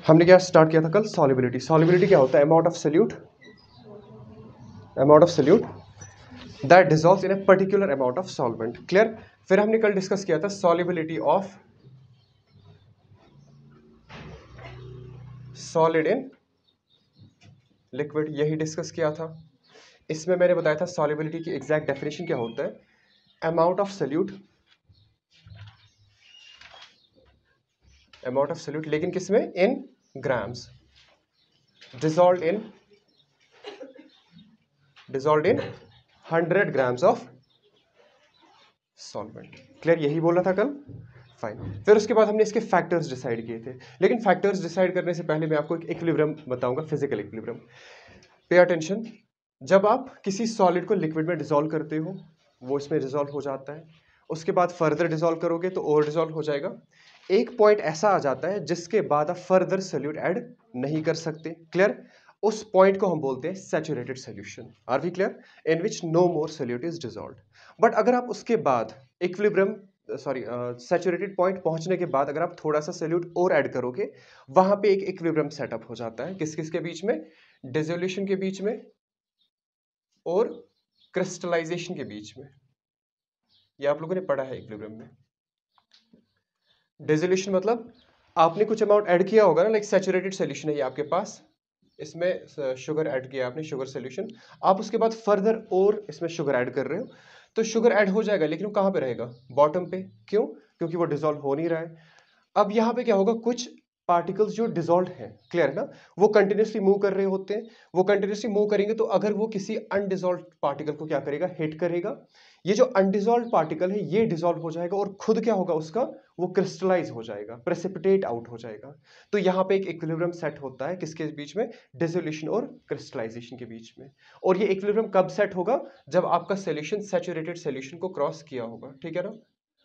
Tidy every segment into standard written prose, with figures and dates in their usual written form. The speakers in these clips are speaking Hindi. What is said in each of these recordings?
हमने क्या स्टार्ट किया था कल? सॉलिबिलिटी। सॉलिबिलिटी क्या होता है? Amount of solute that dissolves in a particular amount of solvent. Clear? फिर हमने कल डिस्कस किया था solubility of solid in liquid, यही डिस्कस किया था। इसमें मैंने बताया था सॉलिबिलिटी की एग्जैक्ट डेफिनेशन क्या होता है, अमाउंट ऑफ सोल्यूट लेकिन किसमें? In grams, dissolve in 100 grams of solvent. Clear? यही बोला था कल। फाइन। फिर उसके बाद हमने इसके फैक्टर्स डिसाइड किए थे, लेकिन फैक्टर्स डिसाइड करने से पहले मैं आपको एक इक्विलिब्रियम बताऊंगा, फिजिकल इक्विलिब्रियम। Pay attention. जब आप किसी सॉलिड को लिक्विड में डिसॉल्व करते हो, वो इसमें डिसॉल्व हो जाता है, उसके बाद फर्दर डिसॉल्व करोगे तो और डिसॉल्व हो जाएगा। एक पॉइंट ऐसा आ जाता है जिसके बाद आप फर्दर सोल्यूट ऐड नहीं कर सकते। क्लियर? उस पॉइंट को हम बोलते हैं saturated solution. Are we clear? In which no more solute is dissolved. But अगर आप उसके बाद इक्विलिब्रियम सैचुरेटेड पॉइंट पहुंचने के बाद अगर आप थोड़ा सा सोल्यूट और ऐड करोगे, वहां पे एक इक्विलिब्रियम सेटअप हो जाता है। किस किस के बीच में? डिसोल्यूशन के बीच में और क्रिस्टलाइजेशन के बीच में। ये आप लोगों ने पढ़ा है इक्विलिब्रियम में। डिसोल्यूशन मतलब आपने कुछ अमाउंट ऐड किया होगा ना, लाइक सैचुरेटेड सॉल्यूशन है ये आपके पास, इसमें शुगर ऐड किया आपने, शुगर सॉल्यूशन। आप उसके बाद फर्दर और इसमें शुगर ऐड कर रहे हो, तो शुगर ऐड हो जाएगा, लेकिन वो कहाँ पे रहेगा? बॉटम पे। क्यों? क्योंकि वो डिसॉल्व हो नहीं रहा है। अब यहाँ पे क्या होगा, कुछ पार्टिकल्स जो डिसॉल्व हैं, क्लियर है ना, वो कंटिन्यूसली मूव कर रहे होते हैं। वो कंटिन्यूसली मूव करेंगे तो अगर वो किसी अनडिसॉल्व पार्टिकल को क्या करेगा? हिट करेगा। ये जो अनडिसॉल्व पार्टिकल है ये डिसॉल्व हो जाएगा और खुद क्या होगा उसका? वो क्रिस्टलाइज हो जाएगा, प्रेसिपिटेट आउट हो जाएगा। तो यहाँ पे एक इक्विलिब्रियम सेट होता है, किसके बीच में? डिसोल्यूशन और क्रिस्टलाइजेशन के बीच में। और ये इक्विलिब्रियम कब सेट होगा? जब आपका सॉल्यूशन सैचुरेटेड सॉल्यूशन को क्रॉस किया होगा। ठीक है ना?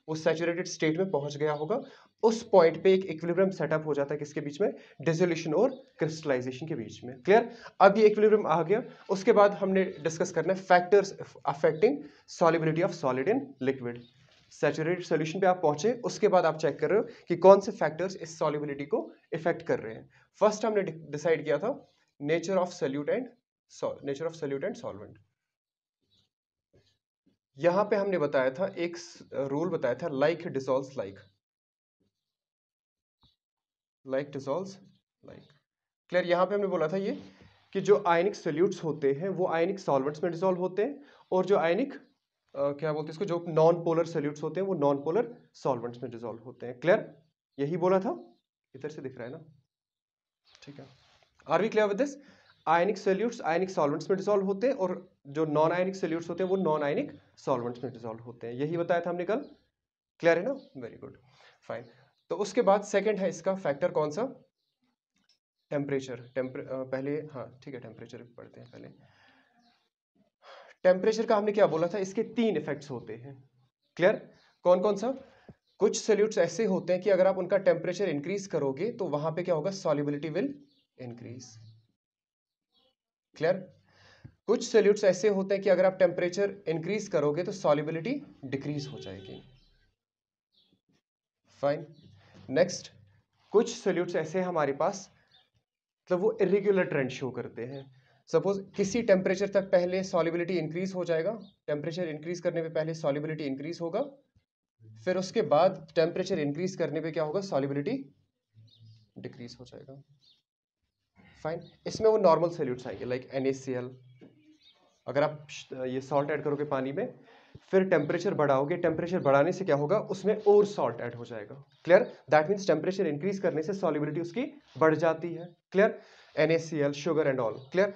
वो सैचुरेटेड स्टेट में पहुंच गया होगा। उस पॉइंट पे एक इक्विलिब्रियम सेटअप हो जाता है, किसके बीच में? डिसोल्यूशन और क्रिस्टलाइजेशन के बीच में। क्लियर? अब ये इक्विलिब्रियम आ गया। उसके बाद हमने डिस्कस करना है factors affecting solubility of solid in liquid. Saturated solution पे आप पहुंचे, उसके बाद आप चेक कर रहे हो कि कौन से फैक्टर्स इस सॉलिबिलिटी को इफेक्ट कर रहे हैं। फर्स्ट हमने डिसाइड किया था nature of solute and solvent. यहां पे हमने बताया था एक रूल बताया था, like dissolves like dissolves like. Clear? यहां पे हमने बोला था ये कि जो आयनिक सोल्यूट्स होते हैं वो आयनिक सॉल्वेंट्स में डिसॉल्व होते हैं, और जो आयनिक क्या बोलते हैं इसको, जो नॉन पोलर सोल्यूट्स होते हैं वो नॉन पोलर सॉल्वेंट्स में डिसॉल्व होते हैं। क्लियर? यही बोला था। इधर से दिख रहा है ना? ठीक है। Are we clear with this? Ionic solutes ionic solvents में डिसॉल्व होते हैं, और जो नॉन आयनिक सोल्यूट्स होते हैं वो नॉन आयनिक सॉल्वेंट्स में डिसॉल्व होते हैं। यही बताया था हमने कल। क्लियर है ना? Very good, fine. तो उसके बाद सेकंड है इसका फैक्टर, कौन सा? टेम्परेचर। पहले, हाँ ठीक है, टेम्परेचर पढ़ते हैं पहले। टेम्परेचर का हमने क्या बोला था? इसके 3 इफेक्ट्स होते हैं। क्लियर? कौन कौन सा? कुछ सोल्यूट्स ऐसे होते हैं कि अगर आप उनका टेम्परेचर इंक्रीज करोगे तो वहां पे क्या होगा? Solubility will increase. क्लियर? कुछ सोल्यूट्स ऐसे होते हैं कि अगर आप टेम्परेचर इंक्रीज करोगे तो सॉल्युबिलिटी डिक्रीज हो जाएगी। फाइन। नेक्स्ट, कुछ सोल्यूट्स ऐसे हैं हमारे पास, मतलब वो इरेग्युलर ट्रेंड शो करते हैं। सपोज किसी टेम्परेचर तक पहले सॉल्युबिलिटी इंक्रीज हो जाएगा, टेम्परेचर इंक्रीज करने पे पहले सॉल्युबिलिटी इंक्रीज होगा, फिर उसके बाद टेम्परेचर इंक्रीज करने पे क्या होगा? सॉल्युबिलिटी डिक्रीज हो जाएगा। फाइन। इसमें वो नॉर्मल सोल्यूट्स आएंगे, लाइक NaCl। अगर आप ये सॉल्ट ऐड करोगे पानी में, फिर टेम्परेचर बढ़ाओगे, टेम्परेचर बढ़ाने से क्या होगा? उसमें और सॉल्ट ऐड हो जाएगा। Clear? That means temperature increase करने से सॉल्युबिलिटी उसकी बढ़ जाती है। Clear? NaCl, sugar and all. Clear?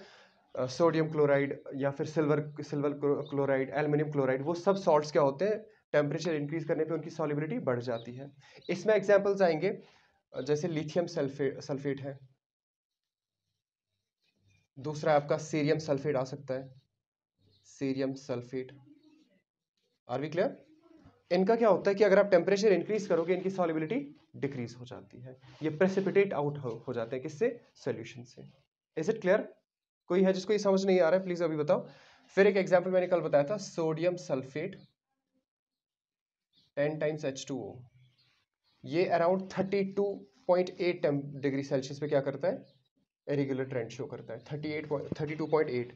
Sodium chloride या फिर सिल्वर क्लोराइड, एल्युमिनियम क्लोराइड, वो सब सॉल्ट्स क्या होते हैं? टेम्परेचर इंक्रीज करने पे उनकी सॉल्युबिलिटी बढ़ जाती है। इसमें एग्जांपल्स आएंगे, जैसे लिथियम सल्फेट है, दूसरा आपका सीरियम सल्फेट आ सकता है, cerium sulphate. Are we clear? इनका क्या होता है कि अगर आप टेम्परेचर इंक्रीज करोगे इनकी सॉल्युबिलिटी डिक्रीज हो जाती है, ये प्रेसिपिटेट आउट हो जाते हैं। किससे? सॉल्यूशन से। Is it clear? कोई है जिसको ये समझ नहीं आ रहा है, प्लीज अभी बताओ। फिर एक एग्जांपल मैंने कल बताया था, सोडियम सल्फेट 10 टाइम्स H2O, ये अराउंड 32 38 डिग्री सेल्सियस पे क्या करता है, इरेगुलर ट्रेंड शो करता है। 32.8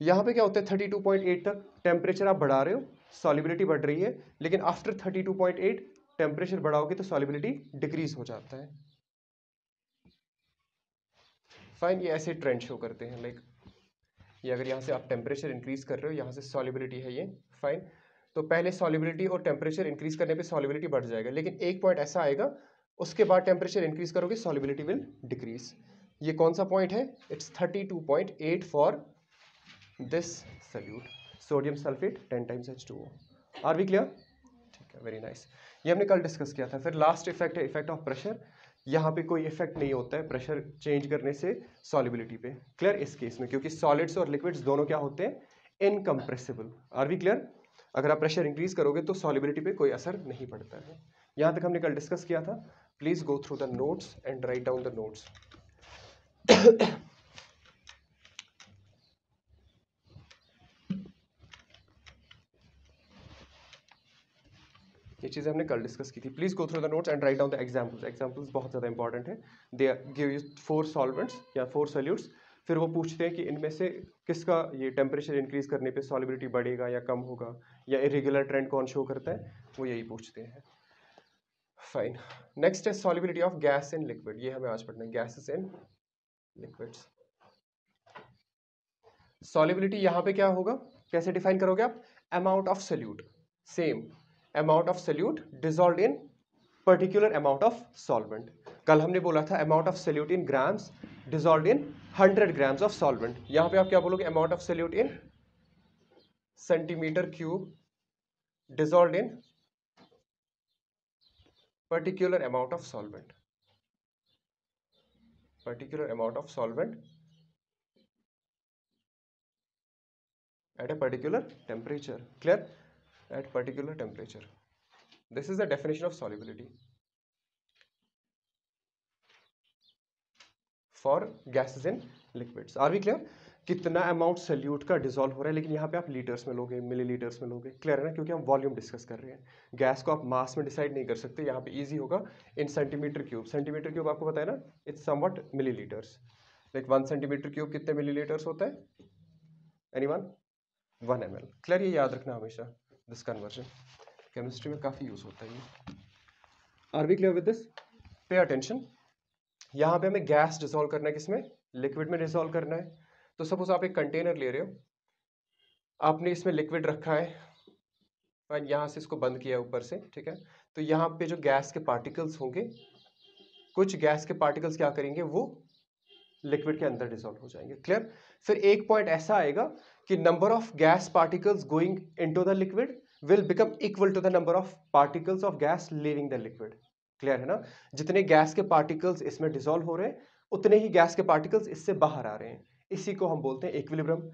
यहाँ पे क्या होता है, 32.8 तक टेम्परेचर आप बढ़ा रहे हो, सॉलिबिलिटी बढ़ रही है, लेकिन आफ्टर 32.8 टेम्परेचर बढ़ाओगे तो सॉलिबिलिटी डिक्रीज हो जाता है। फाइन, ये ऐसे ट्रेंड शो करते हैं। लाइक ये अगर यहाँ से आप टेम्परेचर इंक्रीज कर रहे हो, यहाँ से सॉलिबिलिटी है ये, फाइन, तो पहले सॉलिबिलिटी और टेम्परेचर इंक्रीज करने पे सॉलिबिलिटी बढ़ जाएगा, लेकिन एक पॉइंट ऐसा आएगा उसके बाद टेम्परेचर इंक्रीज करोगे सॉलिबिलिटी विल डिक्रीज। ये कौन सा पॉइंट है, it's 32.8 for this solute, sodium sulphate 10 times H2O। Are we clear? ठीक है, वेरी नाइस। ये हमने कल डिस्कस किया था। फिर लास्ट इफेक्ट है इफेक्ट ऑफ प्रेशर। यहाँ पे कोई इफेक्ट नहीं होता है प्रेशर चेंज करने से सॉलिबिलिटी पे, क्लियर, इस केस में, क्योंकि सॉलिड्स और लिक्विड्स दोनों क्या होते हैं, इनकम्प्रेसिबल। Are we clear? अगर आप प्रेशर इंक्रीज करोगे तो सॉलिबिलिटी पे कोई असर नहीं पड़ता है। यहाँ तक हमने कल डिस्कस किया था। Please go through the notes and write down the notes. ये चीज़ें हमने कल डिस्कस की थी। Please go through the notes and write down the examples. Examples बहुत ज़्यादा इंपॉर्टेंट है। दे गिव यू 4 सॉल्वेंट्स या 4 सॉल्यूट्स, फिर वो पूछते हैं कि इनमें से किसका ये टेम्परेचर इंक्रीज करने पे सॉलिबिलिटी बढ़ेगा या कम होगा, या इरेगुलर ट्रेंड कौन शो करता है, वो यही पूछते हैं। फाइन, नेक्स्ट है solubility of gas in liquid. ये हमें आज पढ़ना है, गैसेस इन लिक्विड्स। सॉलिबिलिटी यहाँ पे क्या होगा, कैसे डिफाइन करोगे आप, amount of solute, same amount of solute dissolved in particular amount of solvent. कल हमने बोला था amount of solute in grams dissolved in 100 grams of solvent. यहाँ पे आप क्या बोलोगे, amount of solute in centimetre cube dissolved in particular amount of solvent, particular amount of solvent at a particular temperature, clear, at particular temperature. This is the definition of solubility for gases in liquids. Are we clear? कितना अमाउंट सल्यूट का डिसॉल्व हो रहा है, लेकिन यहाँ पे आप लीटर्स में लोगे, मिलीलीटर्स में लोगे, क्लियर है ना, क्योंकि हम वॉल्यूम डिस्कस कर रहे हैं। गैस को आप मास में डिसाइड नहीं कर सकते, यहाँ पे इजी होगा इन सेंटीमीटर क्यूब। सेंटीमीटर क्यूब आपको पता है ना, it's somewhat millilitres. Like 1 centimetre cube कितने मिलीलीटर्स होता है, एनीवन? 1 ml। क्लियर, ये याद रखना हमेशा, दिस कन्वर्जन केमिस्ट्री में काफी यूज होता है ये। Are we clear with this? Pay attention. यहाँ पे हमें गैस डिसॉल्व करना है, किसमें, लिक्विड में डिसॉल्व करना है। तो सपोज आप एक कंटेनर ले रहे हो, आपने इसमें लिक्विड रखा है, और यहाँ से इसको बंद किया है ऊपर से, ठीक है। तो यहाँ पे जो गैस के पार्टिकल्स होंगे, कुछ गैस के पार्टिकल्स क्या करेंगे, वो लिक्विड के अंदर डिसॉल्व हो जाएंगे, क्लियर। फिर एक पॉइंट ऐसा आएगा कि number of gas particles going into the liquid will become equal to the number of particles of gas leaving the liquid, clear है ना। जितने गैस के पार्टिकल्स इसमें डिसॉल्व हो रहे हैं, उतने ही गैस के पार्टिकल्स इससे बाहर आ रहे हैं। इसी को हम बोलते हैं equilibrium.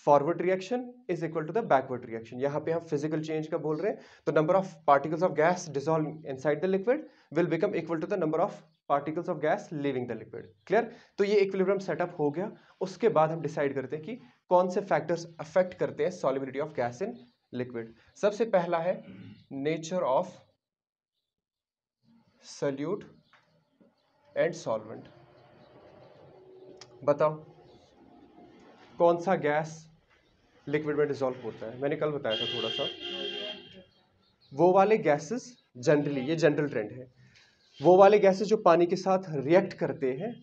Forward reaction is equal to the backward reaction. यहाँ पे हम फिजिकल चेंज का बोल रहे हैं, तो number of particles of gas dissolve inside the liquid will become equal to the number of particles of gas living the liquid, clear. तो ये इक्विलिब्रियम सेटअप हो गया। उसके बाद हम डिसाइड करते हैं कि कौन से फैक्टर्स अफेक्ट करते हैं solubility of gas in liquid. सबसे पहला है nature of solute and solvent. बताओ कौन सा गैस लिक्विड में डिसॉल्व होता है, मैंने कल बताया था थोड़ा सा। वो वाले गैसेस, जनरली ये जनरल ट्रेंड है, वो वाले गैसेस जो पानी के साथ रिएक्ट करते हैं,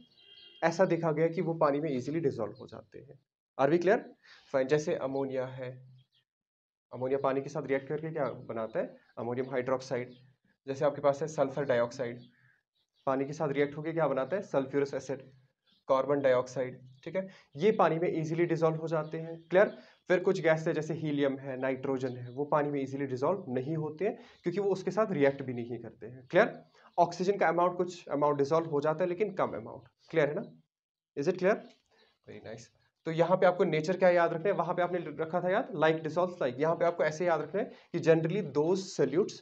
ऐसा देखा गया कि वो पानी में इजीली डिसॉल्व हो जाते हैं। Are we clear? फाइन, जैसे अमोनिया है, अमोनिया पानी के साथ रिएक्ट करके क्या बनाता है, अमोनियम हाइड्रोक्साइड। जैसे आपके पास है सल्फर डाइऑक्साइड, पानी के साथ रिएक्ट होकर क्या बनाता है, सल्फ्यूरस एसिड, कार्बन डाइऑक्साइड, ठीक है। ये पानी में इजीली डिसॉल्व हो जाते हैं, क्लियर। फिर कुछ गैस है जैसे हीलियम है, नाइट्रोजन है, वो पानी में इजीली डिसॉल्व नहीं होते हैं क्योंकि वो उसके साथ रिएक्ट भी नहीं करते हैं, क्लियर। ऑक्सीजन का अमाउंट, कुछ अमाउंट डिसॉल्व हो जाता है लेकिन कम अमाउंट, क्लियर है ना, is it clear? Very nice. तो यहाँ पे आपको नेचर क्या याद रखना है, वहां पे आपने रखा था याद, लाइक डिसॉल्व लाइक। यहाँ पे आपको ऐसे याद रखना है कि generally those solutes,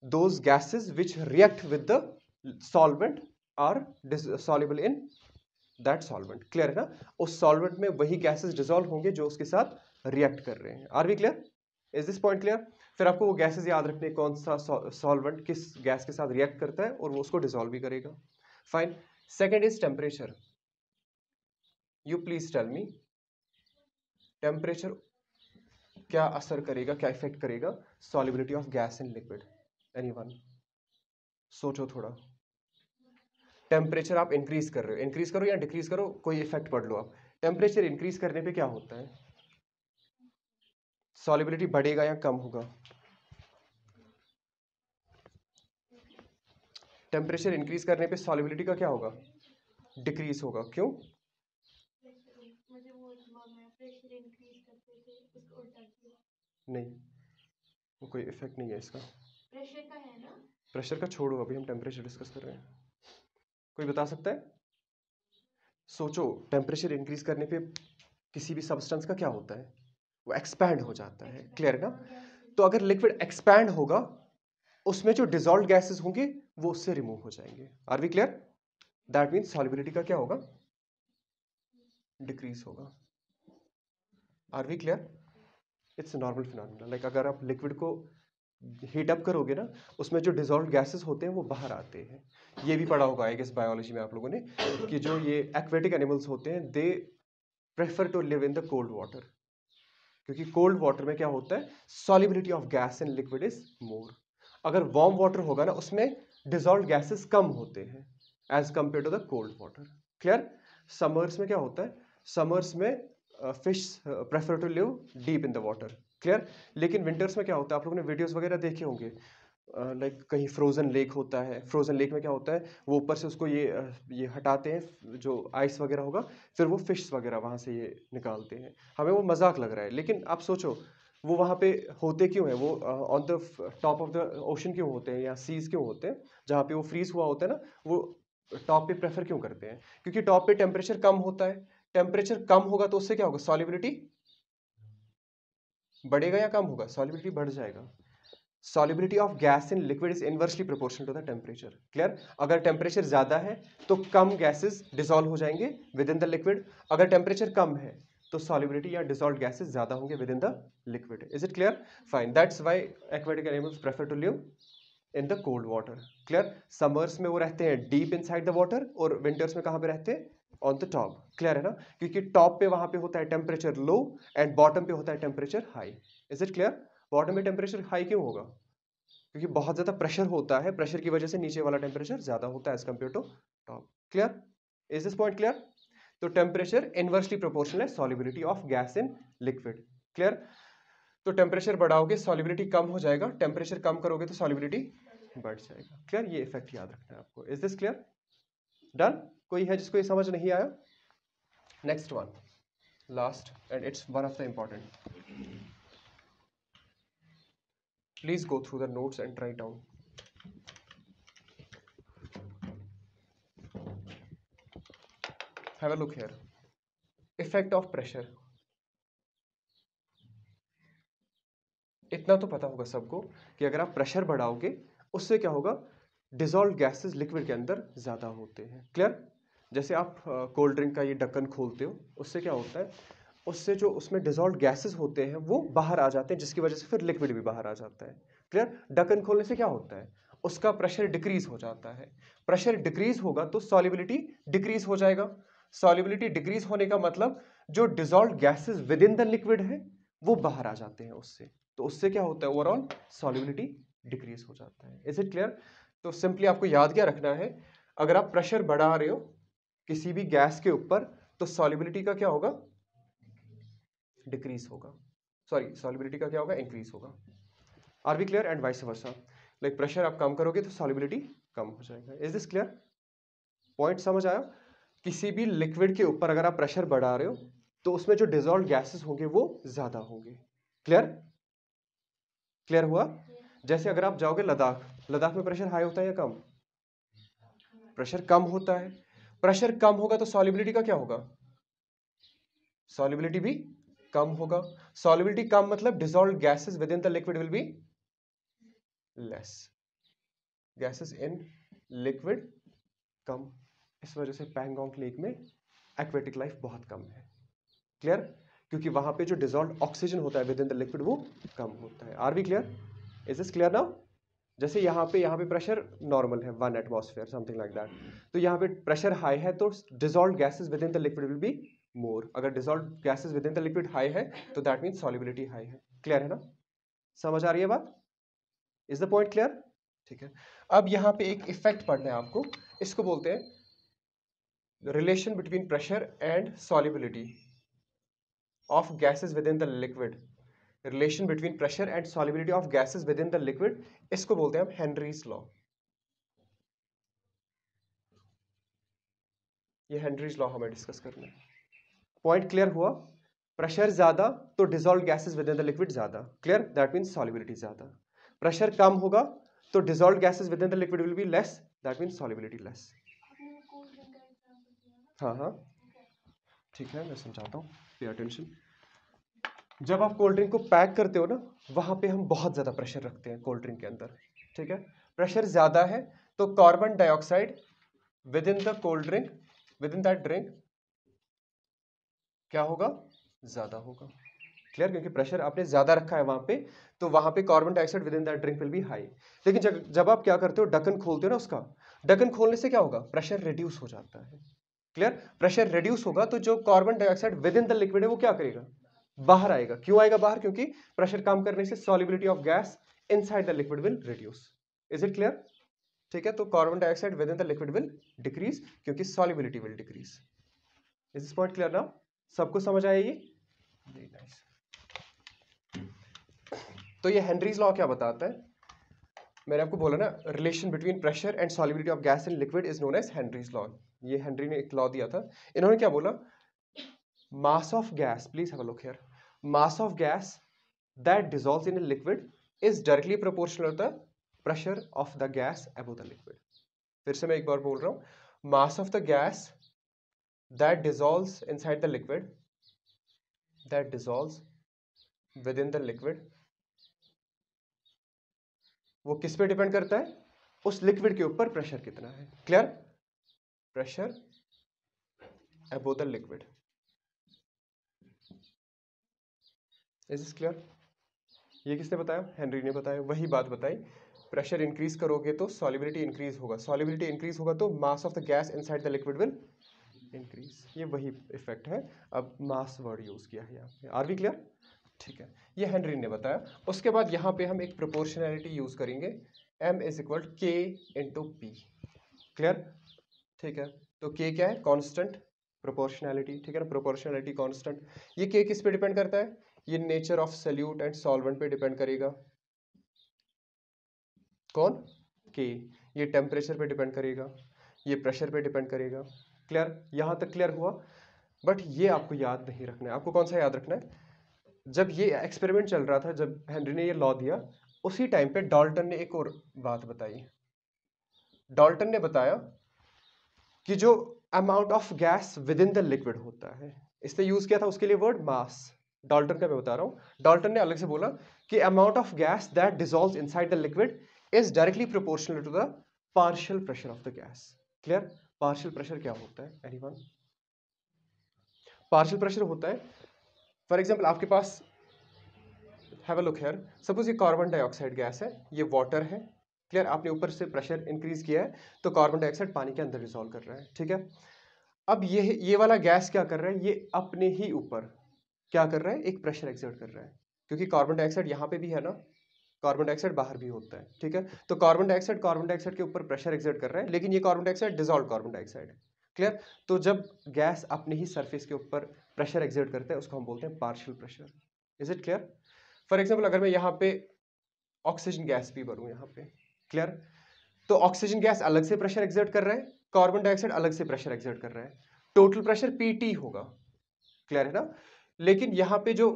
those gases which react with the solvent are soluble in that solvent, clear है ना। उस सॉल्वेंट में वही गैसेस डिसॉल्व होंगे जो उसके साथ रिएक्ट कर रहे हैं। Are we clear? Is this point clear? फिर आपको वो गैसेस याद रखने कौन सा सॉल्वेंट किस गैस के साथ रिएक्ट करता है और वो उसको डिसॉल्व भी करेगा। Fine. Second is temperature. You please tell me, temperature क्या असर करेगा, क्या इफेक्ट करेगा solubility of gas in liquid? Anyone? सोचो थोड़ा। टेम्परेचर आप इंक्रीज कर रहे हो, इंक्रीज करो या डिक्रीज करो, कोई इफेक्ट पढ़ लो आप। टेम्परेचर इंक्रीज करने पे क्या होता है? सॉल्युबिलिटी बढ़ेगा या कम होगा? टेम्परेचर इंक्रीज करने पे सॉल्युबिलिटी का क्या होगा? डिक्रीज होगा। क्यों? नहीं, वो कोई इफेक्ट नहीं है इसका। प्रेशर का है ना? प्रेशर का छोड़ो, अभी हम टेम्परेचर डिस्कस कर रहे हैं। कोई बता सकता है? सोचो, टेम्परेचर इंक्रीज करने पे किसी भी सब्सटेंस का क्या होता है? वो एक्सपैंड हो जाता है। क्लियर है ना? तो अगर लिक्विड एक्सपैंड होगा, उसमें जो डिसॉल्व्ड गैसेस होंगे वो उससे रिमूव हो जाएंगे। Are we clear? That means solubility का क्या होगा? डिक्रीज होगा। Are we clear? It's normal phenomena. Like अगर आप लिक्विड को हीट अप करोगे ना, उसमें जो डिसॉल्व्ड गैसेस होते हैं वो बाहर आते हैं। ये भी पढ़ा होगा आई गेस बायोलॉजी में आप लोगों ने, कि जो ये एक्वेटिक एनिमल्स होते हैं they prefer to live in the cold water, क्योंकि कोल्ड वाटर में क्या होता है, solubility of gas in liquid is more. अगर वार्म वाटर होगा ना, उसमें डिसॉल्व्ड गैसेस कम होते हैं as compare to the cold water. Clear? Summers में क्या होता है, समर्स में fish prefer to live deep in the water. Clear? लेकिन विंटर्स में क्या होता है, आप लोगों ने वीडियोस वगैरह देखे होंगे, लाइक कहीं फ्रोजन लेक होता है, फ्रोजन लेक में क्या होता है, वो ऊपर से उसको ये हटाते हैं जो आइस वगैरह होगा, फिर वो फिश वगैरह वहां से ये निकालते हैं। हमें वो मजाक लग रहा है, लेकिन आप सोचो वो वहां पे होते क्यों है, वो on the top of the ocean क्यों होते हैं या सीज क्यों होते हैं, जहाँ पे वो फ्रीज हुआ होता है ना, वो टॉप पे प्रेफर क्यों करते हैं? क्योंकि टॉप पे टेम्परेचर कम होता है। टेम्परेचर कम होगा तो उससे क्या होगा, सॉल्युबिलिटी बढ़ेगा या कम होगा? सॉल्युबिलिटी बढ़ जाएगा। solubility of gas in liquid is inversely proportional to the temperature. Clear? अगर टेम्परेचर ज्यादा है तो कम गैसेस डिसॉल्व हो जाएंगे विद इन द लिक्विड, अगर टेम्परेचर कम है तो सॉल्युबिलिटी या डिसॉल्व्ड गैसेस ज्यादा होंगे within the liquid. Is it clear? Fine. That's why aquatic animals prefer to live in the cold water. Clear? Summers में वो रहते हैं डीप इनसाइड द वाटर और विंटर्स में कहां पे रहते हैं, ऑन द टॉप। क्लियर है ना? क्योंकि टॉप पे वहां पे होता है टेम्परेचर लो एंड बॉटम पे होता है temperature high. Is it clear? Bottom में टेम्परेचर हाई क्यों होगा? क्योंकि बहुत ज्यादा प्रेशर होता है, प्रेशर की वजह से नीचे वाला टेम्परेचर ज्यादा होता है as compare to top. Clear? Is this point clear? तो टेम्परेचर इनवर्सली प्रोपोर्शनल है solubility of gas in liquid. Clear? तो टेम्परेचर बढ़ाओगे सॉल्युबिलिटी कम हो जाएगा, टेम्परेचर कम करोगे तो सॉल्युबिलिटी बढ़ जाएगा। क्लियर? ये इफेक्ट याद रखना है आपको। Is this clear? डन? कोई है जिसको ये समझ नहीं आया? Next one, last and it's one of the important. Please go through the notes and write down. Have a look here. Effect of pressure. इतना तो पता होगा सबको कि अगर आप प्रेशर बढ़ाओगे उससे क्या होगा, डिसॉल्व गैसेस लिक्विड के अंदर ज्यादा होते हैं। क्लियर? जैसे आप कोल्ड ड्रिंक का ये ढक्कन खोलते हो, उससे क्या होता है, उससे जो उसमें डिसॉल्व गैसेस होते हैं वो बाहर आ जाते हैं, जिसकी वजह से फिर लिक्विड भी बाहर आ जाता है। क्लियर? ढक्कन खोलने से क्या होता है, उसका प्रेशर डिक्रीज हो जाता है। प्रेशर डिक्रीज होगा तो सॉल्युबिलिटी डिक्रीज हो जाएगा। सॉल्युबिलिटी डिक्रीज होने का मतलब जो dissolve gases within the liquid है वो बाहर आ जाते हैं उससे, तो उससे क्या होता है, ओवरऑल सॉल्युबिलिटी डिक्रीज हो जाता है। Is it clear? तो सिंपली आपको याद क्या रखना है, अगर आप प्रेशर बढ़ा रहे हो किसी भी गैस के ऊपर तो सॉल्युबिलिटी का क्या होगा, डिक्रीज होगा। सॉरी, सॉल्युबिलिटी का क्या होगा, इंक्रीज होगा। Are we clear? And vice versa, like pressure आप कम करोगे तो सॉल्युबिलिटी कम हो जाएगा। Is this clear? पॉइंट समझ आया? किसी भी लिक्विड के ऊपर अगर आप प्रेशर बढ़ा रहे हो तो उसमें जो डिसॉल्व गैसेस होंगे वो ज्यादा होंगे। क्लियर? क्लियर हुआ? जैसे अगर आप जाओगे लद्दाख, लद्दाख में प्रेशर हाई होता है या कम? प्रेशर कम होता है। प्रेशर कम होगा तो सॉल्युबिलिटी का क्या होगा, सॉल्युबिलिटी भी कम होगा। सॉल्युबिलिटी कम मतलब dissolved gases within the liquid will be less. Gases in liquid कम, इस वजह से पैंगोंग लेक में एक्वेटिक लाइफ बहुत कम है। क्लियर? क्योंकि वहां पे जो डिजॉल्व ऑक्सीजन होता है विद इन द लिक्विड वो कम होता है। Are we clear? Is this clear now? जैसे यहाँ पे प्रेशर नॉर्मल है 1 एटमॉस्फेयर समथिंग लाइक दैट, तो यहाँ पे प्रेशर हाई है तो dissolve gases within the liquid will be more. अगर dissolve gases within the liquid high है तो दैट मीन सॉल्युबिलिटी हाई है। क्लियर है ना? समझ आ रही है बात? Is the point clear? ठीक है। अब यहाँ पे एक इफेक्ट पढ़ना है आपको, इसको बोलते हैं relation between pressure and solubility of gases within the liquid. Relation between pressure and solubility of gases within the liquid, इसको बोलते हैं हम हेनरीज लॉ। ये हेनरीज लॉ हमें डिस्कस करना है। पॉइंट क्लियर हुआ? प्रेशर ज्यादा तो dissolve gases within the liquid ज्यादा, क्लियर? दैट मींस सॉल्युबिलिटी ज्यादा। प्रेशर कम होगा तो dissolve gases within the liquid will be less, that means solubility less. हाँ हाँ ठीक है, मैं समझाता हूँ, पे अटेंशन। जब आप कोल्ड ड्रिंक को पैक करते हो ना, वहां पे हम बहुत ज्यादा प्रेशर रखते हैं कोल्ड ड्रिंक के अंदर, ठीक है? प्रेशर ज्यादा है तो carbon dioxide within the cold drink, with in that drink क्या होगा? ज्यादा होगा। क्लियर? क्योंकि प्रेशर आपने ज्यादा रखा है वहां पे, तो वहां पे carbon dioxide with in that drink will be high. लेकिन जब आप क्या करते हो, ढक्कन खोलते हो ना उसका, ढक्कन खोलने से क्या होगा? प्रेशर रिड्यूस हो जाता है। क्लियर? प्रेशर रिड्यूस होगा तो जो carbon dioxide within the liquid है वो क्या करेगा? बाहर आएगा। क्यों आएगा बाहर? क्योंकि प्रेशर कम करने से solubility of gas inside the liquid will reduce. Is it clear? ठीक है, तो carbon dioxide within the liquid will decrease क्योंकि solubility will decrease. Is this point clear now? सबको समझ आया ये? Very nice. तो ये हेनरीज लॉ क्या बताता है? मैंने आपको बोला ना, relation between pressure and solubility of gas in liquid is known as Henry's law. ये हेनरी ने एक लॉ दिया था। इन्होंने क्या बोला? Mass of gas, please have a look here, mass of gas that dissolves in a liquid is directly proportional to the pressure of the gas above the liquid। फिर से मैं एक बार बोल रहा हूं, mass of the gas that dissolves inside the liquid, that dissolves within the liquid, वो किस पे डिपेंड करता है? उस लिक्विड के ऊपर प्रेशर कितना है। Clear? Pressure above the liquid। Is this clear? ये किसने बताया? हेनरी ने बताया। वही बात बताई, प्रेशर इंक्रीज करोगे तो सॉल्युबिलिटी इंक्रीज होगा, सॉल्युबिलिटी इंक्रीज होगा तो mass of the gas inside the liquid will increase. ये वही इफेक्ट है। अब मास वर्ड यूज किया है यहाँ पे। Are we clear? ठीक है, ये हेनरी ने बताया। उसके बाद यहाँ पे हम एक प्रोपोर्शनैलिटी यूज करेंगे, m इज इक्वल के इंटू पी। क्लियर? ठीक है, तो k क्या है? कांस्टेंट प्रोपोर्शनैलिटी, ठीक है ना? Proportionality constant. ये k किस पे डिपेंड करता है? ये nature of solute and solvent पे डिपेंड करेगा। कौन? k। ये टेम्परेचर पे डिपेंड करेगा, ये प्रेशर पे डिपेंड करेगा। क्लियर? यहां तक क्लियर हुआ? बट ये आपको याद नहीं रखना है। आपको कौन सा याद रखना है? जब ये एक्सपेरिमेंट चल रहा था, जब हेनरी ने ये लॉ दिया, उसी टाइम पे डाल्टन ने एक और बात बताई। डाल्टन ने बताया कि जो amount of gas within the liquid होता है, इसने यूज किया था उसके लिए वर्ड मास। डाल्टन का मैं बता रहा हूं। डाल्टन ने अलग से बोला कि amount of gas that dissolves inside the liquid is directly proportional to the partial pressure of the gas. Clear? Partial pressure क्या होता है? एनीवन? पार्शियल प्रेशर होता है, फॉर एग्जाम्पल आपके पास, have a look here, suppose ये कार्बन डाइऑक्साइड गैस है, ये वाटर है। क्लियर? आपने ऊपर से प्रेशर इंक्रीज किया है तो कार्बन डाइऑक्साइड पानी के अंदर डिसॉल्व कर रहा है, ठीक है? अब ये वाला गैस क्या कर रहा है? ये अपने ही ऊपर क्या कर रहा है? एक प्रेशर एक्सर्ट कर रहा है, क्योंकि कार्बन डाइऑक्साइड यहाँ पे भी है ना, कार्बन डाइऑक्साइड बाहर भी होता है, ठीक है? तो कार्बन डाइऑक्साइड के ऊपर प्रेशर एक्सर्ट कर रहा है, लेकिन ये carbon dioxide dissolve carbon dioxide है। क्लियर? तो जब गैस अपने ही सरफेस के ऊपर प्रेशर एक्सर्ट करता है उसको हम बोलते हैं partial pressure. Is it clear? For example अगर मैं यहाँ पे ऑक्सीजन गैस भी भरूं यहाँ पे, क्लियर? तो ऑक्सीजन गैस अलग से प्रेशर एक्सर्ट कर रहा है, कार्बन डाइऑक्साइड अलग से प्रेशर एक्सर्ट कर रहा है, टोटल प्रेशर पीटी होगा। क्लियर है ना? लेकिन यहाँ पे जो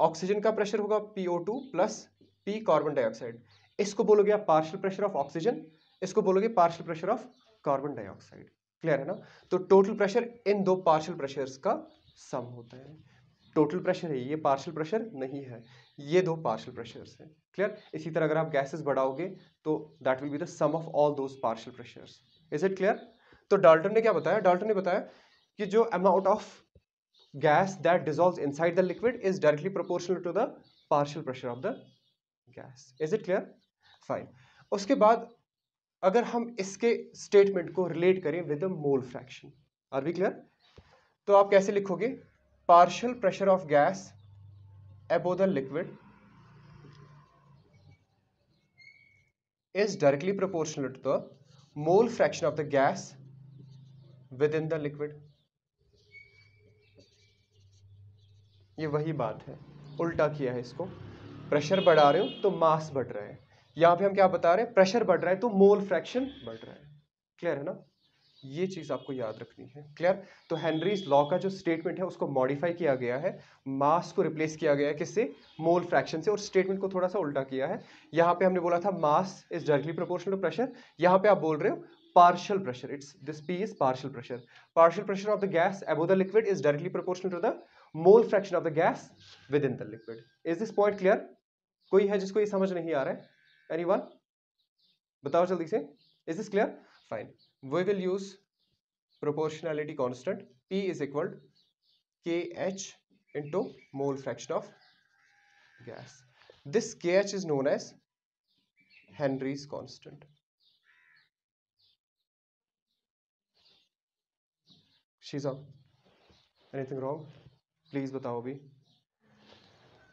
ऑक्सीजन का प्रेशर होगा PO2 plus P carbon dioxide, इसको बोलोगे आप पार्शियल प्रेशर ऑफ ऑक्सीजन, इसको बोलोगे partial pressure of carbon dioxide. Clear है ना? तो टोटल प्रेशर इन दो पार्शियल प्रेशर्स का सम होता है। टोटल प्रेशर है ये, पार्शियल प्रेशर नहीं है, ये दो पार्शियल प्रेशर्स हैं। क्लियर? इसी तरह अगर आप गैसेस बढ़ाओगे तो that will be the sum of all those partial pressures. Is it clear? तो डाल्टन ने क्या बताया? डाल्टन ने बताया कि जो amount of gas that dissolves inside the liquid is directly proportional to the partial pressure of the gas. Is it clear? Fine. उसके बाद अगर हम इसके स्टेटमेंट को रिलेट करें with the mole fraction, are we clear? तो आप कैसे लिखोगे? Partial pressure of gas above the liquid is directly proportional to the mole fraction of the gas within the liquid. ये वही बात है, उल्टा किया है इसको। प्रेशर बढ़ा रहे हो तो मास बढ़ रहा है, यहां पे हम क्या बता रहे हैं? प्रेशर बढ़ रहा है तो मोल फ्रैक्शन बढ़ रहा है। क्लियर है ना? ये चीज आपको याद रखनी है। क्लियर? तो हेनरीज लॉ का जो स्टेटमेंट है उसको मॉडिफाई किया गया है, मास को रिप्लेस किया गया है किससे? मोल फ्रैक्शन से, और स्टेटमेंट को थोड़ा सा उल्टा किया है। यहां पे हमने बोला था mass is directly proportional to pressure, यहां पे आप बोल रहे हो partial pressure. It's this P is partial pressure. Partial pressure of the gas above the liquid is directly proportional to the mole fraction of the gas within the liquid. Is this point clear? कोई है जिसको ये समझ नहीं आ रहा है? Anyone? बताओ जल्दी से. Is this clear? Fine. We will use proportionality constant. P is equal to KH into mole fraction of gas. This KH is known as Henry's constant. Shiza, anything wrong? Please बताओ अभी.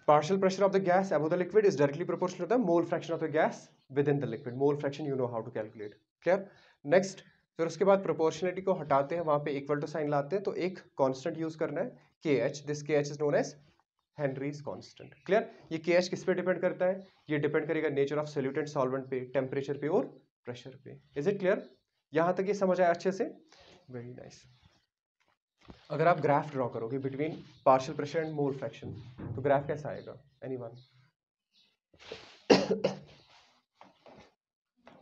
Partial pressure of the gas above the liquid is directly proportional to the mole fraction of the gas within the liquid. Mole fraction you know how to calculate. Clear? Next, फिर उसके बाद proportionality को हटाते हैं, वहां पे equal to साइन लाते हैं, तो एक constant यूज करना है KH. This KH is known as Henry's constant. Clear? ये KH किस पे डिपेंड करता है? ये डिपेंड करेगा nature of solute and solvent पे, टेम्परेचर पे और प्रेशर पे. Is it clear? यहां तक ये समझ आया अच्छे से? Very nice. अगर आप ग्राफ ड्रॉ करोगे between partial pressure and mole fraction, तो ग्राफ कैसा आएगा? एनीवन?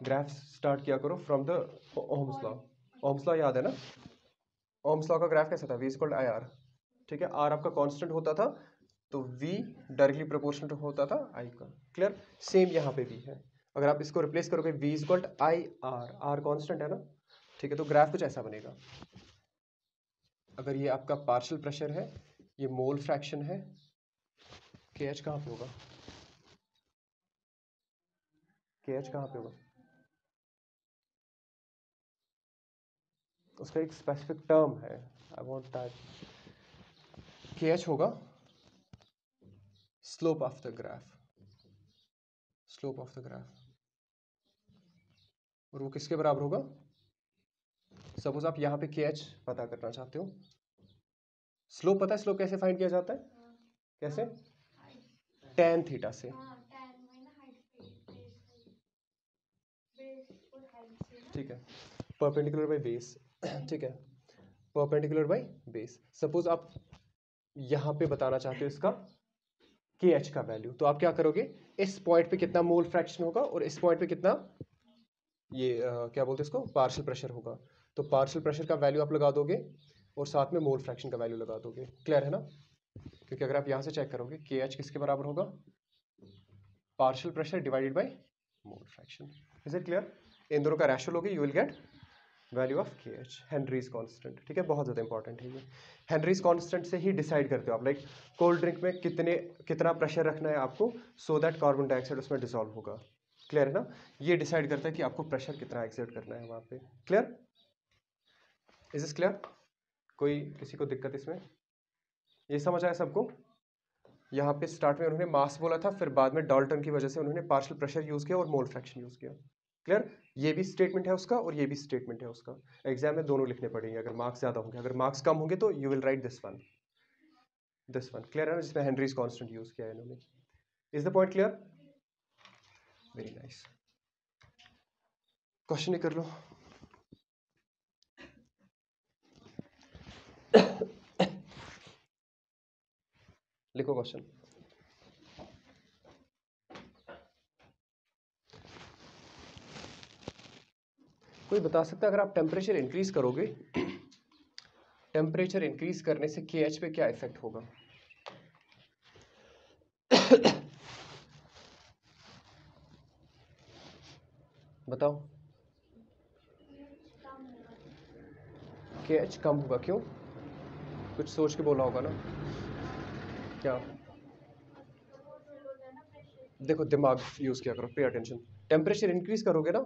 ग्राफ स्टार्ट किया करो from the Ohm's law. Ohm's law याद है ना? ओम्स लॉ का ग्राफ कैसा था? V equal I are. ठीक है, आर आपका कांस्टेंट होता था तो V डायरेक्टली प्रोपोर्शनल होता था I का. क्लियर? सेम यहाँ पे भी है. अगर आप इसको रिप्लेस करोगे V equal I R, R constant है ना? ठीक है, तो ग्राफ कुछ ऐसा बनेगा. अगर ये आपका पार्शियल प्रेशर है, ये मोल फ्रैक्शन है, KH कहाँ पे होगा? KH कहाँ पे होगा? उसका एक स्पेसिफिक टर्म है, आई वांट दैट. KH होगा slope of the graph, slope of the graph. और वो किसके बराबर होगा? सपोज आप यहाँ पे KH पता करना चाहते हो. स्लोप पता है? स्लोप कैसे फाइंड किया जाता है? कैसे? tan थीटा से. ठीक है, परपेंडिकुलर बाय बेस. ठीक है, परपेंडिकुलर बाय बेस. सपोज आप यहां पे बताना चाहते हो इसका KH का वैल्यू, तो आप क्या करोगे? इस पॉइंट पे कितना मोल फ्रैक्शन होगा और इस पॉइंट पे कितना ये क्या बोलते हैं इसको, पार्शियल प्रेशर होगा. तो पार्शियल प्रेशर का वैल्यू आप लगा दोगे और साथ में मोल फ्रैक्शन का वैल्यू लगा दोगे. क्लियर है ना? क्योंकि अगर आप यहां से चेक करोगे KH किसके बराबर होगा? Partial pressure divided by mole fraction. Is it clear? इन दोनों का रेशियो लोगे, you will get value of KH, Henry's constant. ठीक है, बहुत ज़्यादा इंपॉर्टेंट है ये. हेनरीज कांस्टेंट से ही डिसाइड करते हो आप, लाइक कोल्ड ड्रिंक में कितना प्रेशर रखना है आपको, सो दैट कार्बन डाइऑक्साइड उसमें डिसॉल्व होगा. क्लियर है ना? ये डिसाइड करता है कि आपको प्रेशर कितना एक्सर्ट करना है वहां पे. क्लियर? Is is clear? कोई किसी को दिक्कत इसमें? ये समझ आया सबको? यहाँ पे स्टार्ट में उन्होंने मास बोला था, फिर बाद में डाल्टन की वजह से उन्होंने पार्शियल प्रेशर यूज किया और मोल फ्रैक्शन यूज किया. क्लियर? ये भी स्टेटमेंट है उसका और ये भी स्टेटमेंट है उसका. एग्जाम में दोनों लिखने पड़ेंगे अगर मार्क्स ज्यादा होंगे. अगर मार्क्स कम होंगे तो you will write this one, this one. Clear है ना? जिसमें हेनरीज कांस्टेंट यूज किया है इन्होंने. Is the point clear? Very nice. Question ही कर लो. लिखो क्वेश्चन. कोई बता सकता है अगर आप टेम्परेचर इंक्रीज करोगे, टेम्परेचर इंक्रीज करने से KH पे क्या इफेक्ट होगा? बताओ. KH कम होगा. क्यों? कुछ सोच के बोला होगा ना क्या? देखो दिमाग यूज किया करो, पे अटेंशन। टेम्परेचर इंक्रीज करोगे ना,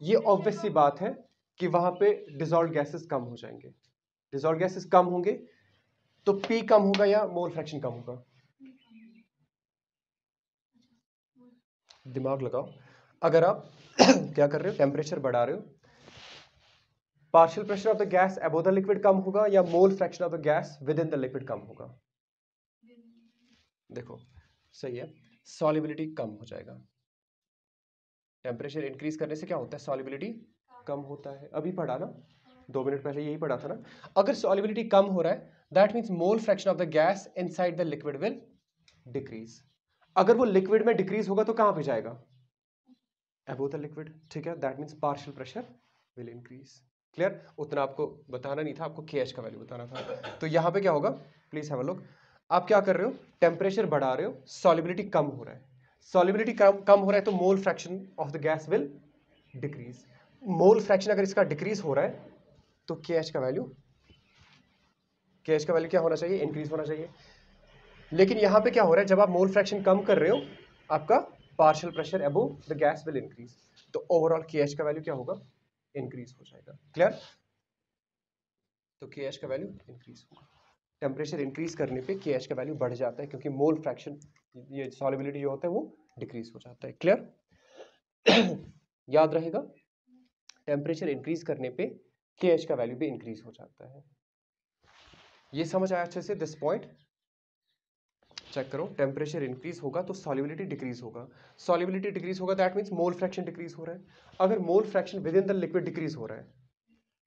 ये ऑब्वियस सी बात है कि वहां पे डिजॉल्व गैसेस कम हो जाएंगे। डिजॉल्व गैसेस कम होंगे तो पी कम होगा या मोल फ्रैक्शन कम होगा? दिमाग लगाओ। अगर आप क्या कर रहे हो, टेम्परेचर बढ़ा रहे हो, partial pressure of the gas above the liquid कम होगा या mole fraction of the gas within the liquid कम होगा? देखो सही है, सॉल्युबिलिटी कम हो जाएगा। टेम्परेचर इंक्रीज करने से क्या होता है, सॉल्युबिलिटी कम होता है। अभी पढ़ा ना, 2 मिनट पहले यही पढ़ा था ना। अगर सॉल्युबिलिटी कम हो रहा है that means mole fraction of the gas inside the liquid will decrease. अगर वो लिक्विड में डिक्रीज होगा तो कहां पे जाएगा, अबव द लिक्विड, ठीक है। That means partial pressure will increase. Clear? उतना आपको बताना नहीं था, आपको केएच का वैल्यू बताना था। तो यहां पे क्या होगा, प्लीज हैव अ लुक। आप क्या कर रहे हो, टेम्परेचर बढ़ा रहे हो, सॉल्युबिलिटी कम हो रहा है। सॉल्युबिलिटी कम हो रहा है तो मोल fraction of the gas will decrease. Mole fraction अगर इसका डिक्रीज हो रहा है तो केएच का वैल्यू क्या होना चाहिए, इंक्रीज होना चाहिए। लेकिन यहां पे क्या हो रहा है, जब आप मोल फ्रैक्शन कम कर रहे हो आपका partial pressure above the gas will increase, तो ओवरऑल केएच का वैल्यू क्या होगा, इंक्रीज हो जाएगा। क्लियर? तो केएच का वैल्यू इंक्रीज होगा। टेम्परेचर इंक्रीज करने पे केएच का वैल्यू बढ़ जाता है क्योंकि मोल फ्रैक्शन, ये सॉल्युबिलिटी जो होता है वो डिक्रीज हो जाता है। क्लियर? याद रहेगा, टेम्परेचर इंक्रीज करने पे केएच का वैल्यू भी इंक्रीज हो जाता है। ये समझ आया अच्छे से? दिस पॉइंट चेक करो, टेम्परेचर इंक्रीज होगा तो सॉल्युबिलिटी डिक्रीज होगा। सॉल्युबिलिटी डिक्रीज होगा that means mole fraction decrease हो रहा है। अगर mole fraction within the liquid decrease हो रहा है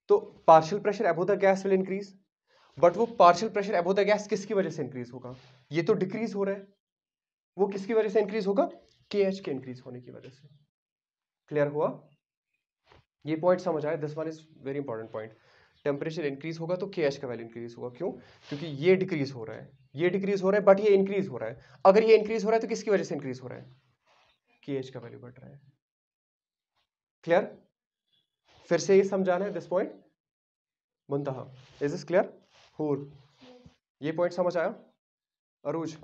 तो partial pressure above the gas will increase. But वो partial pressure above the gas किसकी वजह से इंक्रीज होगा, ये तो डिक्रीज हो रहा है, वो किसकी वजह से इंक्रीज होगा, केएच के इंक्रीज होने की वजह से। क्लियर हुआ? ये पॉइंट समझ आया? This one is very important point. Temperature increase होगा तो केएच का वैल्यू इंक्रीज होगा। क्यों? क्योंकि ये डिक्रीज हो रहा है, ये डिक्रीज हो रहा है, बट ये इंक्रीज हो रहा है। अगर ये इंक्रीज हो रहा है तो किसकी वजह से इंक्रीज हो रहा है, केएच का वैल्यू बढ़ रहा है। क्लियर? फिर से ये समझाना है this point. Muntaha, is this clear? Hoor, ये पॉइंट समझ आया? Arooj,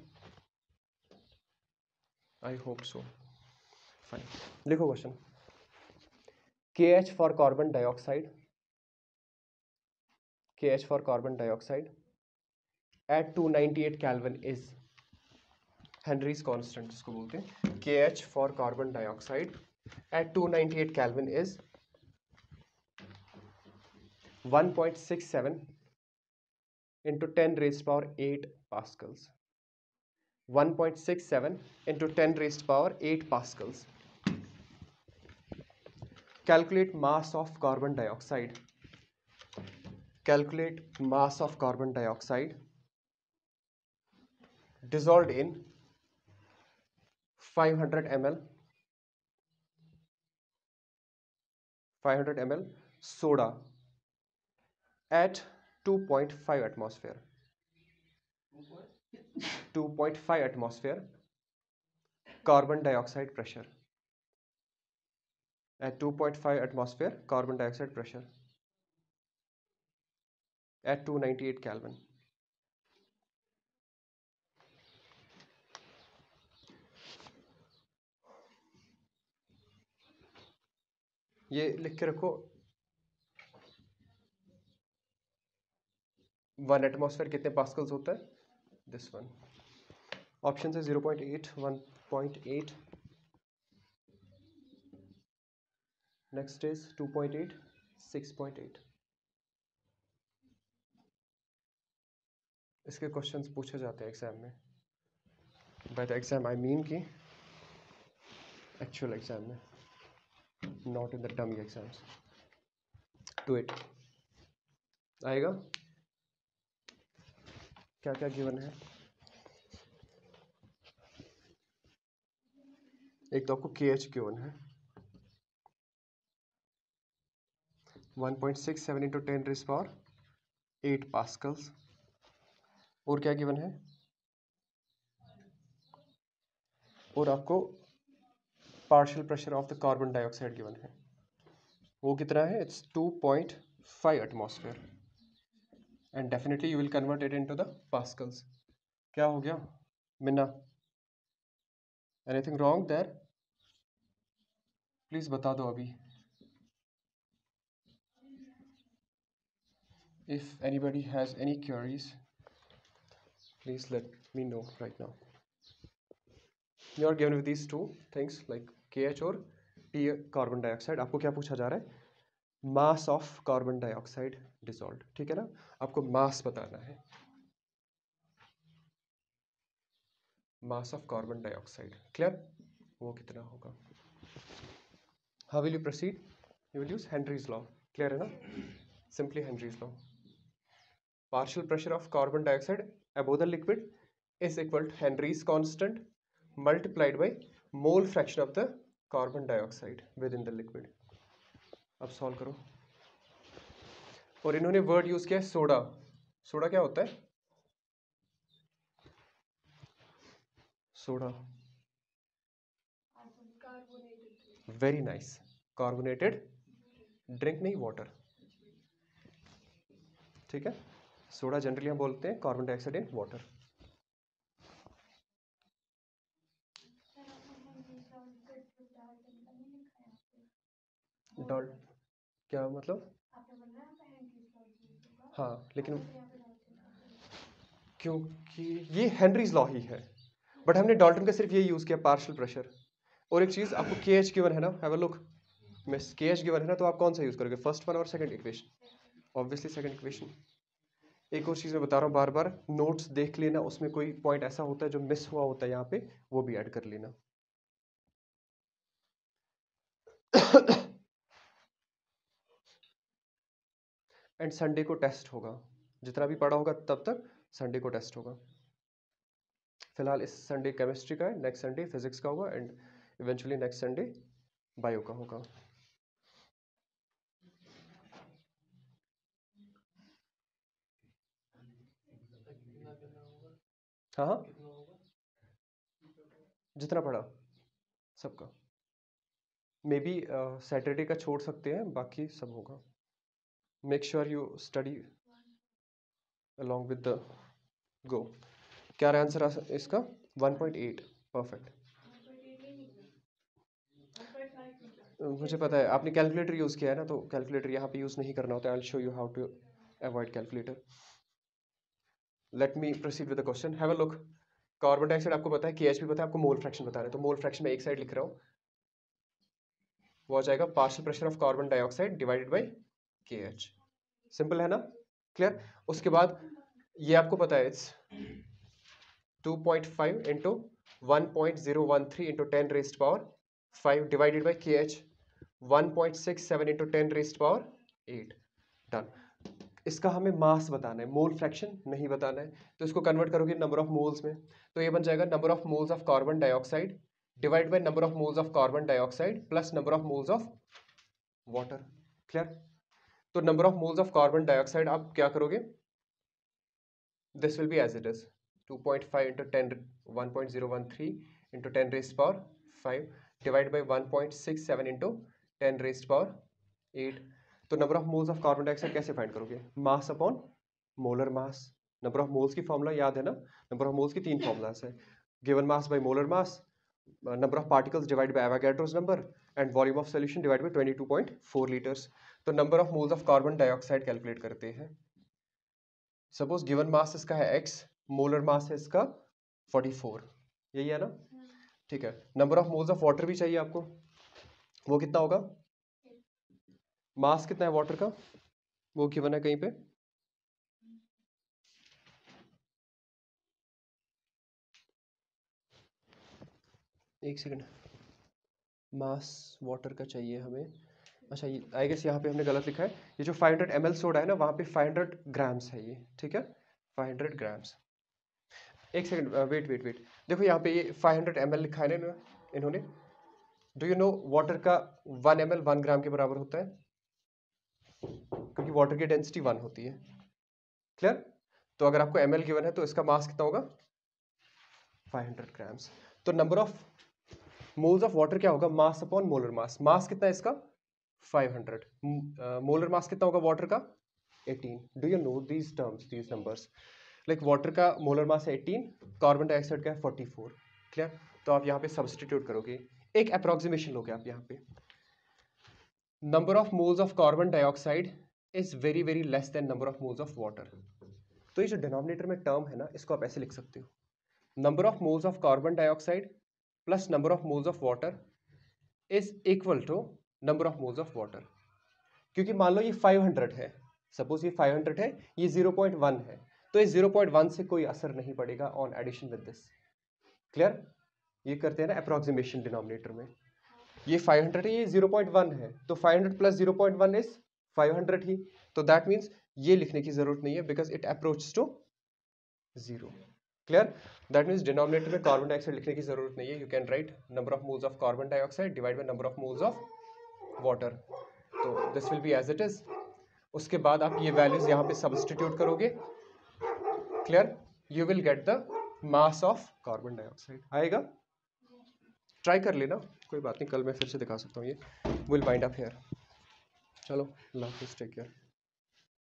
I hope so. Fine, लिखो question. KH for carbon dioxide, KH for carbon dioxide at 298 Kelvin is Henry's constant जिसको बोलते हैं। KH for carbon dioxide at 298 Kelvin is 1.67 into 10 raised power 8 pascals. 1.67 into 10 raised power 8 pascals. Calculate mass of carbon dioxide. Calculate mass of carbon dioxide dissolved in 500 ml 500 ml soda at 2.5 atmosphere. 2.5 atmosphere carbon dioxide pressure. At 2.5 atmosphere carbon dioxide pressure at 298 Kelvin. ये लिख के रखो, 1 एटमॉस्फेयर कितने पास्कल्स होता है, दिस वन। ऑप्शन है 0.8, 1.8, नेक्स्ट इज 2.8, 6.8। इसके क्वेश्चंस पूछे जाते हैं एग्जाम में। By the exam I mean कि एक्चुअल एग्जाम में, not in the dummy exams. To it आएगा। क्या क्या गिवन है, एक तो आपको KH गिवन है 1.67 into 10 raised power 8 पास्कल्स। और क्या गिवन है, और आपको partial pressure of the carbon dioxide given है, वो कितना है, it's 2.5 atmosphere. And definitely you will convert it into the pascals. क्या हो गया Minna? Anything wrong there? Please बता दो अभी। If anybody has any queries please let me know right now. You are given with these two things like KH और P कार्बन डाइऑक्साइड। आपको क्या पूछा जा रहा है? मास ऑफ कार्बन डाइऑक्साइड डिसॉल्व्ड, ठीक है ना? आपको मास बताना है, मास ऑफ कार्बन डाइऑक्साइड। क्लियर? वो कितना होगा? How will you proceed? You will use Henry's law. Clear है ना? Simply Henry's law. Partial pressure of carbon dioxide above the liquid is equal to Henry's constant multiplied by mole fraction of the carbon dioxide within the liquid. अब सॉल्व करो। और इन्होंने वर्ड यूज किया है सोडा। सोडा क्या होता है? Soda very nice, carbonated drink, नहीं वाटर, ठीक है? सोडा जनरली हम बोलते हैं carbon dioxide in water. Doll क्या मतलब? हाँ लेकिन क्योंकि ये हेनरीज लॉ ही है, बट हमने डाल्टन का सिर्फ ये यूज किया पार्शियल प्रेशर। और एक चीज आपको के एच गिवन है ना, हैव अ लुक। मिस के एच गिवन है ना, तो आप कौन सा यूज करोगे, फर्स्ट वन और second equation? Obviously second equation. एक और चीज मैं बता रहा हूँ बार बार, नोट्स देख लेना, उसमें कोई पॉइंट ऐसा होता है जो मिस हुआ होता है यहाँ पे, वो भी ऐड कर लेना। एंड संडे को टेस्ट होगा, जितना भी पढ़ा होगा तब तक संडे को टेस्ट होगा। फिलहाल इस संडे केमिस्ट्री का है, नेक्स्ट संडे फिजिक्स का होगा, and eventually next Sunday bio का होगा। हाँ हाँ, जितना पढ़ा सबका। मे बी सैटरडे का छोड़ सकते हैं, बाकी सब होगा। Make sure you study along with the go। क्या आंसर इसका? 1.8। परफेक्ट। मुझे पता है आपने कैलकुलेटर यूज किया है ना, तो कैलकुलेटर यहाँ पे यूज नहीं करना होता है। I will show you how to avoid calculator. Let me proceed with the question, have a look. Carbon dioxide आपको पता है, केएच भी पता है, आपको मोल फ्रैक्शन बता रहे हैं, तो मोल फ्रैक्शन में एक साइड लिख रहा हूँ, वो आ जाएगा partial pressure of carbon dioxide divided by KH. Simple है ना? क्लियर? उसके बाद ये आपको पता है, it's 2.5 into 1.013 into 10 raised power 5 divided by K H 1.67 into 10 raised power 8। Done. इसका हमें मास बताना है, मोल फ्रैक्शन नहीं बताना है, तो इसको कन्वर्ट करोगे नंबर ऑफ मोल्स में, तो ये बन जाएगा number of moles of carbon dioxide divide by number of moles of carbon dioxide plus number of moles of water. Clear? तो number of moles of carbon dioxide आप क्या करोगे, this will be as it is 2.5 into 10 1.013 into 10 raised power 5 divided by 1.67 into 10 raised power 8। तो number of moles of carbon dioxide कैसे फाइंड करोगे? Mass upon molar mass. Number of moles की फॉर्मूला याद है ना? नंबर ऑफ मोल्स की 3 फॉर्मूलाज है, given mass by molar mass, number of particles divide by Avogadro's number, and volume of solution divide by 22.4 litres. तो number of moles of carbon dioxide calculate करते हैं। सपोज गिवन मास इसका है x, मोलर मास है इसका 44, यही है ना? ठीक है। Number of moles of water भी चाहिए आपको, वो कितना होगा? मास कितना है वाटर का, वो गिवन है कहीं पे? एक सेकंड, मास वाटर का चाहिए हमें। अच्छा, ये आई गेस यहाँ पे हमने गलत लिखा है, ये जो 500 ml सोडा है ना, वहाँ पे 500 ग्राम्स है ये, ठीक है? 500 ग्राम्स। एक सेकंड, वेट वेट वेट, देखो यहाँ पे ये 500 ml लिखा है ना इन्होंने। डू यू नो वाटर का 1 ml 1 ग्राम के बराबर होता है, क्योंकि वाटर की डेंसिटी 1 होती है। क्लियर? तो अगर आपको ml गिवन है तो इसका मास कितना होगा? 500 ग्राम्स। तो number of moles of water क्या होगा? Mass upon molar mass. मास कितना है इसका? 500। मोलर मास कितना होगा वाटर का? 18. Do you know these terms, these numbers? Like water का मोलर मास है 18, कार्बन डाइऑक्साइड का है 44. क्लियर? तो आप यहाँ पे सब्सटीट्यूट करोगे, एक अप्रोक्सीमेशन लोगे आप यहाँ पे. Number of moles of carbon dioxide is very very less than number of moles of water. तो ये जो डिनोमिनेटर में टर्म है ना, इसको आप ऐसे लिख सकते हो, number of moles of carbon dioxide plus number of moles of water is equal to number of moles of water. क्योंकि मान लो ये 500 है, सपोज ये 500 है, ये 0.1 है, तो इस 0.1 से कोई असर नहीं पड़ेगा on addition with this. Clear? ये करते हैं ना अप्रोक्सीमेशन डिनोमिनेटर में. ये 500 है, ये 0.1 है, तो 500 प्लस 0.1 इज 500 ही. तो दैट मीन्स ये लिखने की जरूरत नहीं है because it approach to 0. Clear? That means denominator में कार्बन डाइऑक्साइड लिखने की जरूरत नहीं है. You can write number of moles of carbon dioxide divide by number of moles of water. तो this will be as it is. उसके बाद आप ये वैल्यूज यहाँ पे सब्स्टिट्यूट करोगे. Clear? You will get the mass of carbon dioxide आएगा. ट्राई कर लेना, कोई बात नहीं, कल मैं फिर से दिखा सकता हूँ ये. Will wind up here. चलो, अल्लाह हाफिज़, टेक केयर.